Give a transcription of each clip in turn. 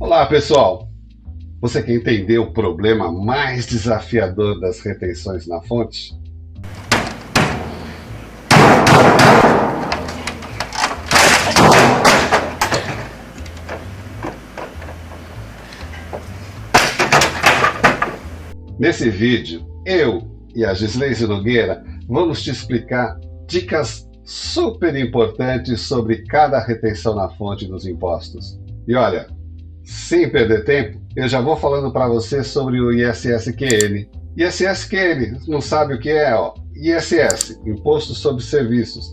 Olá, pessoal! Você quer entender o problema mais desafiador das retenções na fonte? Nesse vídeo, eu e a Gisleise Nogueira vamos te explicar dicas super importantes sobre cada retenção na fonte dos impostos. E olha, sem perder tempo, eu já vou falando para você sobre o ISS-QN. ISS-QN, não sabe o que é? ISS, Imposto sobre Serviços.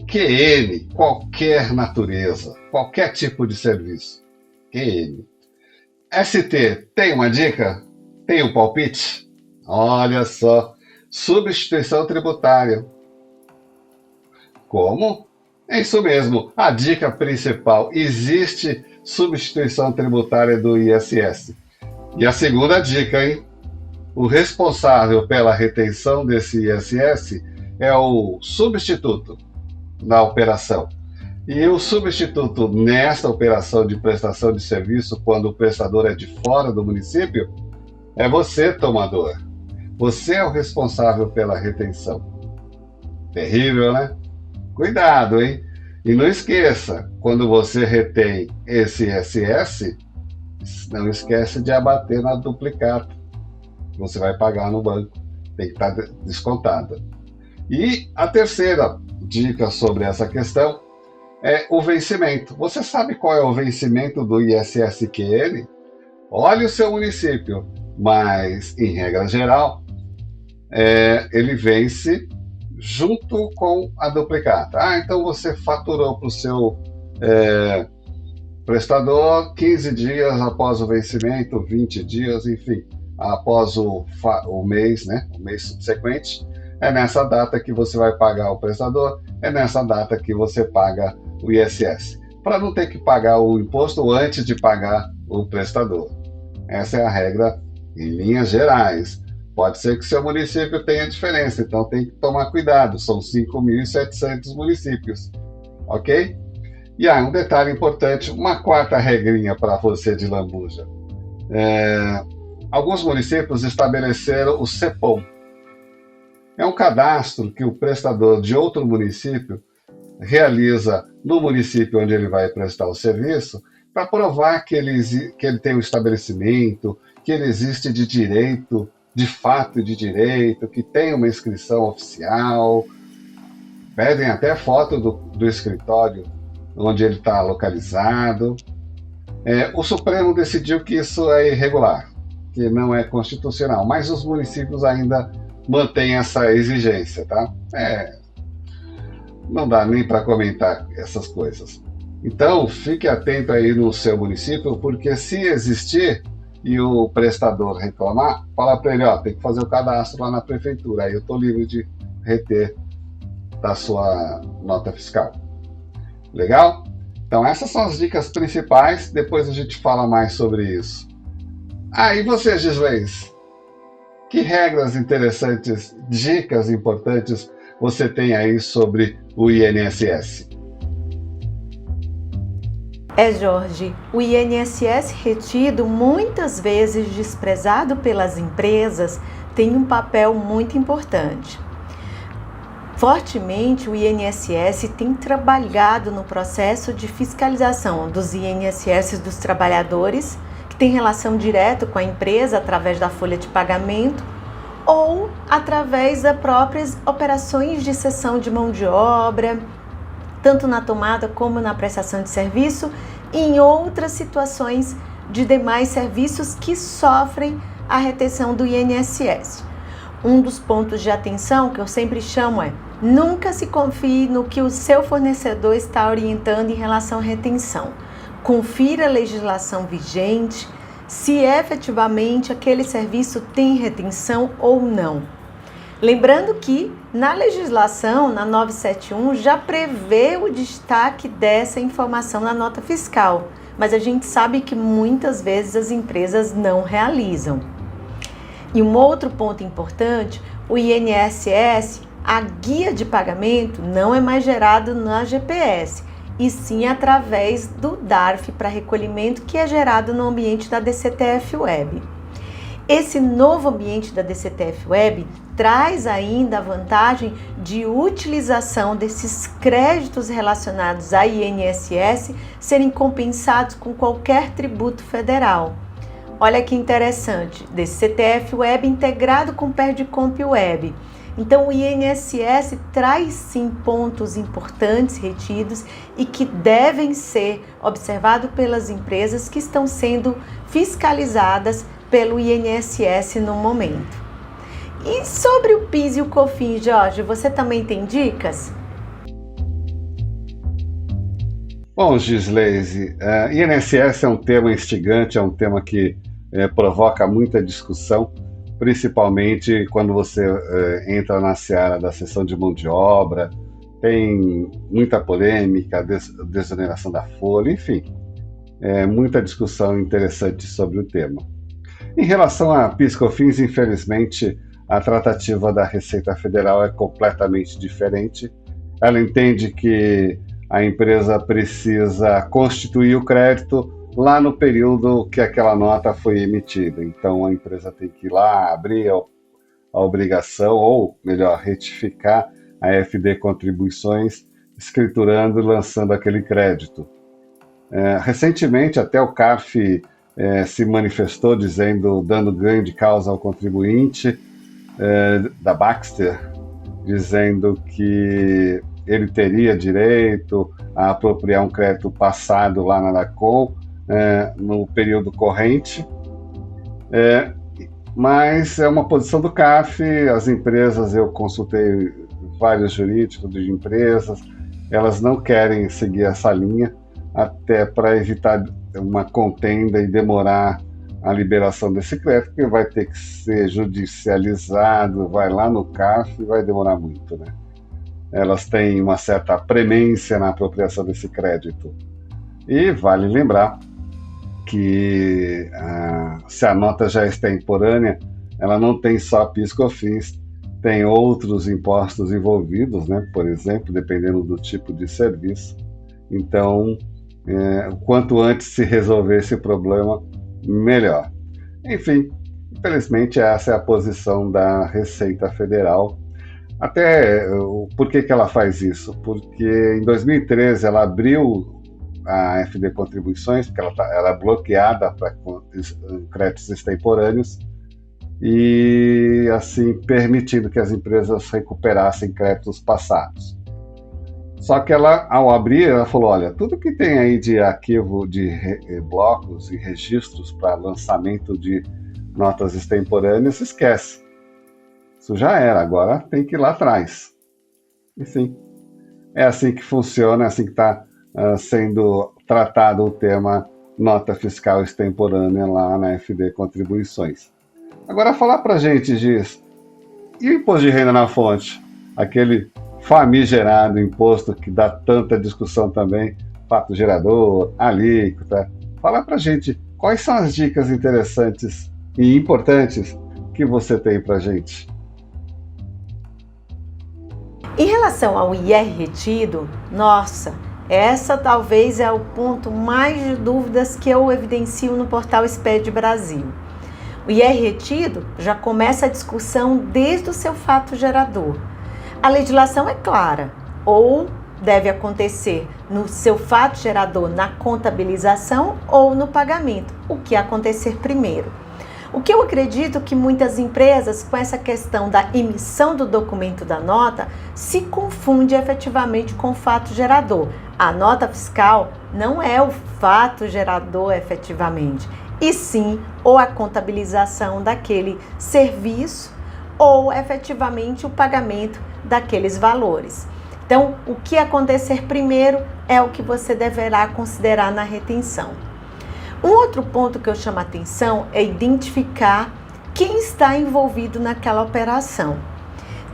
QN, qualquer natureza, qualquer tipo de serviço. QN. ST, tem uma dica? Tem um palpite? Olha só, substituição tributária. Como? É isso mesmo, a dica principal, existe substituição tributária do ISS. E a segunda dica, hein? O responsável pela retenção desse ISS é o substituto na operação. E o substituto nesta operação de prestação de serviço, quando o prestador é de fora do município, é você, tomador. Você é o responsável pela retenção. Terrível, né? Cuidado, hein? E não esqueça, quando você retém esse ISS, não esquece de abater na duplicata. Você vai pagar no banco. Tem que estar descontada. E a terceira dica sobre essa questão é o vencimento. Você sabe qual é o vencimento do ISS-QN? Olhe o seu município, mas, em regra geral, ele vence junto com a duplicata. Então você faturou para o seu prestador 15 dias após o vencimento, 20 dias, enfim, após o mês, né? O mês subsequente. É nessa data que você vai pagar o prestador, é nessa data que você paga o ISS, para não ter que pagar o imposto antes de pagar o prestador. Essa é a regra em linhas gerais. Pode ser que seu município tenha diferença, então tem que tomar cuidado, são 5.700 municípios, ok? E um detalhe importante, uma quarta regrinha para você de lambuja. Alguns municípios estabeleceram o CEPOM. É um cadastro que o prestador de outro município realiza no município onde ele vai prestar o serviço, para provar que ele tem um estabelecimento, que ele existe de direito, de fato e de direito, que tem uma inscrição oficial, pedem até foto do escritório onde ele está localizado. O Supremo decidiu que isso é irregular, que não é constitucional, mas os municípios ainda mantêm essa exigência, tá? Não dá nem para comentar essas coisas. Então, fique atento aí no seu município, porque se existir e o prestador reclamar, fala para ele, tem que fazer o cadastro lá na prefeitura, aí eu estou livre de reter da sua nota fiscal. Legal? Então essas são as dicas principais, depois a gente fala mais sobre isso. E você, Gisleis? Que regras interessantes, dicas importantes você tem aí sobre o INSS? Jorge, o INSS retido, muitas vezes desprezado pelas empresas, tem um papel muito importante. Fortemente, o INSS tem trabalhado no processo de fiscalização dos INSS dos trabalhadores, que tem relação direta com a empresa através da folha de pagamento ou através das próprias operações de cessão de mão de obra, tanto na tomada como na prestação de serviço e em outras situações de demais serviços que sofrem a retenção do INSS. Um dos pontos de atenção que eu sempre chamo nunca se confie no que o seu fornecedor está orientando em relação à retenção. Confira a legislação vigente, se efetivamente aquele serviço tem retenção ou não. Lembrando que na legislação, na 971, já prevê o destaque dessa informação na nota fiscal, mas a gente sabe que muitas vezes as empresas não realizam. E um outro ponto importante, o INSS, a guia de pagamento não é mais gerado na GPS, e sim através do DARF para recolhimento, que é gerado no ambiente da DCTF Web. Esse novo ambiente da DCTF Web traz ainda a vantagem de utilização desses créditos relacionados à INSS serem compensados com qualquer tributo federal. Olha que interessante, DCTF Web integrado com Perdicomp Web. Então o INSS traz sim pontos importantes retidos e que devem ser observados pelas empresas que estão sendo fiscalizadas pelo INSS no momento. E sobre o PIS e o COFINS, Jorge, você também tem dicas? Bom, Gislaise, INSS é um tema instigante, é um tema que provoca muita discussão, principalmente quando você entra na seara da cessão de mão de obra, tem muita polêmica, desoneração da folha, enfim, muita discussão interessante sobre o tema. Em relação a PIS/COFINS, infelizmente, a tratativa da Receita Federal é completamente diferente. Ela entende que a empresa precisa constituir o crédito lá no período que aquela nota foi emitida. Então, a empresa tem que ir lá, abrir a obrigação, ou melhor, retificar a FD Contribuições, escriturando e lançando aquele crédito. Recentemente, até o CARF se manifestou dando ganho de causa ao contribuinte da Baxter, dizendo que ele teria direito a apropriar um crédito passado lá na DACOM no período corrente, mas é uma posição do CARF. As empresas, eu consultei vários jurídicos de empresas, elas não querem seguir essa linha, até para evitar uma contenda e demorar a liberação desse crédito, porque vai ter que ser judicializado, vai lá no CARF e vai demorar muito, né? Elas têm uma certa premência na apropriação desse crédito. E vale lembrar que se a nota já é extemporânea, ela não tem só PIS/COFINS, tem outros impostos envolvidos, né? Por exemplo, dependendo do tipo de serviço. Então, quanto antes se resolver esse problema, melhor. Enfim, infelizmente essa é a posição da Receita Federal. Até, por que ela faz isso? Porque em 2013 ela abriu a FD Contribuições, porque ela era bloqueada para créditos extemporâneos, e assim permitindo que as empresas recuperassem créditos passados. Só que ela, ao abrir, ela falou, olha, tudo que tem aí de arquivo de blocos e registros para lançamento de notas extemporâneas, esquece. Isso já era, agora tem que ir lá atrás. Enfim, é assim que funciona, é assim que está sendo tratado o tema nota fiscal extemporânea lá na FD Contribuições. Agora, falar para a gente, Giz, e o imposto de renda na fonte? Aquele famigerado imposto que dá tanta discussão também, fato gerador, alíquota. Fala para a gente quais são as dicas interessantes e importantes que você tem para a gente. Em relação ao IR retido, nossa, essa talvez é o ponto mais de dúvidas que eu evidencio no portal SPED Brasil. O IR retido já começa a discussão desde o seu fato gerador. A legislação é clara, ou deve acontecer no seu fato gerador na contabilização ou no pagamento, o que acontecer primeiro. O que eu acredito que muitas empresas, com essa questão da emissão do documento da nota, se confunde efetivamente com o fato gerador. A nota fiscal não é o fato gerador efetivamente, e sim ou a contabilização daquele serviço ou efetivamente o pagamento daqueles valores. Então, o que acontecer primeiro é o que você deverá considerar na retenção. Um outro ponto que eu chamo a atenção é identificar quem está envolvido naquela operação.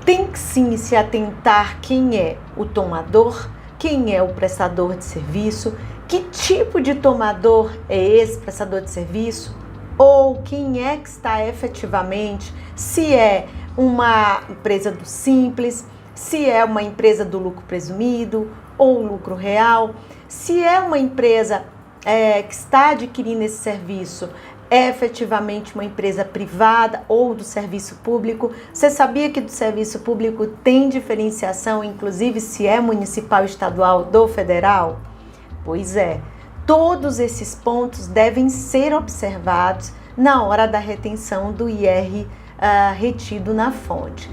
Tem que sim se atentar quem é o tomador, quem é o prestador de serviço, que tipo de tomador é esse prestador de serviço, ou quem é que está efetivamente, se é uma empresa do Simples, se é uma empresa do lucro presumido ou lucro real, se é uma empresa que está adquirindo esse serviço, é efetivamente uma empresa privada ou do serviço público. Você sabia que do serviço público tem diferenciação, inclusive se é municipal, estadual, do federal? Pois é, todos esses pontos devem ser observados na hora da retenção do IR retido na fonte.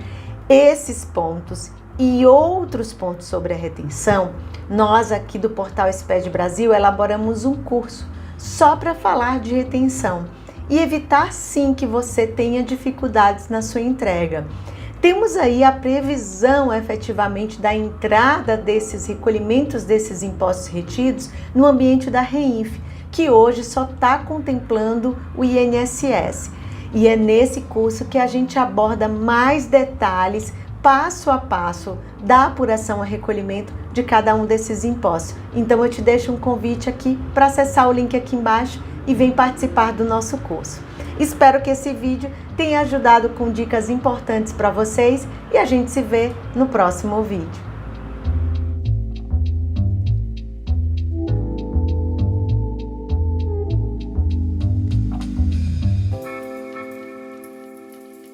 Esses pontos e outros pontos sobre a retenção, nós aqui do Portal SPED Brasil elaboramos um curso só para falar de retenção e evitar sim que você tenha dificuldades na sua entrega. Temos aí a previsão efetivamente da entrada desses recolhimentos desses impostos retidos no ambiente da REINF, que hoje só está contemplando o INSS. E é nesse curso que a gente aborda mais detalhes, passo a passo, da apuração a recolhimento de cada um desses impostos. Então eu te deixo um convite aqui para acessar o link aqui embaixo e vem participar do nosso curso. Espero que esse vídeo tenha ajudado com dicas importantes para vocês e a gente se vê no próximo vídeo.